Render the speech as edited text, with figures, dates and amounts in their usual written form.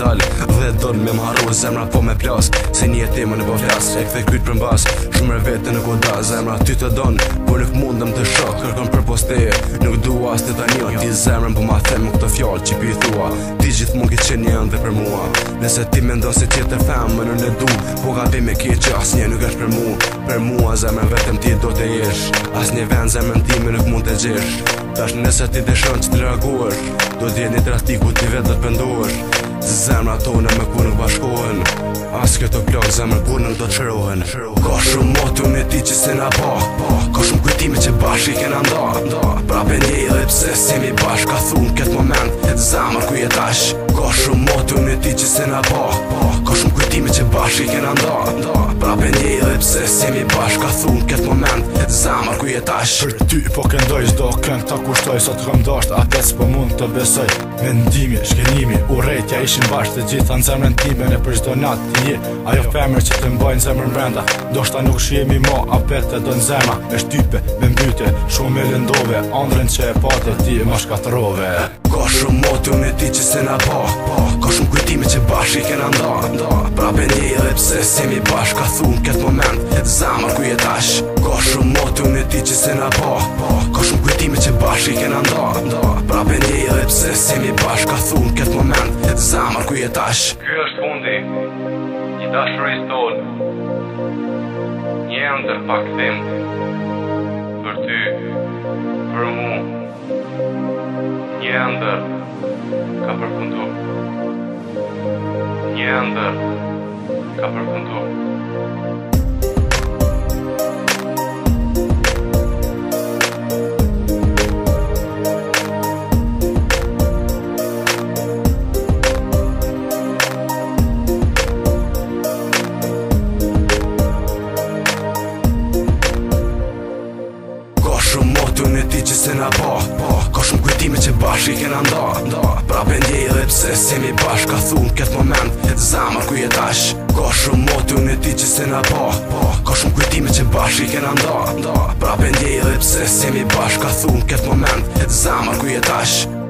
dal dhe don me marru zemra po me plas se një jetim në po flas e kthe kryt për mbas shumë vete në koda zemra ty të don por nuk mundem të shoh kërkon për posteje nuk dua as të tani ti zemrën po ma them këto fjalë që pi thua ti gjithmonë ke qenë ende për mua nëse ti mendon se tjetër femër në du po gabim e ke që asnjë nuk është për mua zemrën vetëm ti do të jesh asnjë vend zemrën time nuk mund të gjesh tash nëse ti dëshon që të largohesh do t'jeni trati ku ti vetë do t'pendohesh zemra tona me ku nuk bashkohen as këto plak zemrën kur nuk do të shërohen ka shumë motu në ti që se na pa ka shumë kujtime që bashkë i kena nda prape një dhe pse s'jemi bashkë ka thunë këtë moment zemrë ku jetash ka shumë motu në ti që se na pa ka shumë kujtime që bashkë i kena nda prape një dhe pse s'jemi bashkë ka thunë këtë moment zemrë ku jetash për ty po këndoj çdo këngë ta kushtoj sot kam dasht atë s'po mund të besoj mendimi, shkenimi, urrejtja ishin bashkë të gjitha në zemrën time në për çdo natë ti je ajo femër që të mbajnë zemrën brenda ndoshta nuk shihemi më apet të don zemra me shtype, me mbytje shumë e lëndove ëndrën që e patë ti më shkatrove ka shumë motu në ti që se na pa ka shumë kujtime që bashkë i kena nda prape një dhe pse s'jemi bashkë ka thunë këtë moment zemrë ku jetash ka shumë motu në ti që se na pa ka shumë kujtime që bashkë i kena nda prape një dhe pse s'jemi bashkë ka thunë këtë moment zemrë ku jetash ky është fundi i dashurisë tonë një ëndër pakthim për ty për mu një ëndër ka përfunduar një ëndër ka përfunduar në ti që se na pa ka shumë kujtime që bashkë i kena nda prape ndjej dhe pse s'jemi bashkë ka thunë këtë moment zemrë ku jetash ka shumë motu në ti që se na pa ka shumë kujtime që bashkë i kena nda prape ndjej dhe pse s'jemi bashkë ka thunë këtë moment zemrë ku jetash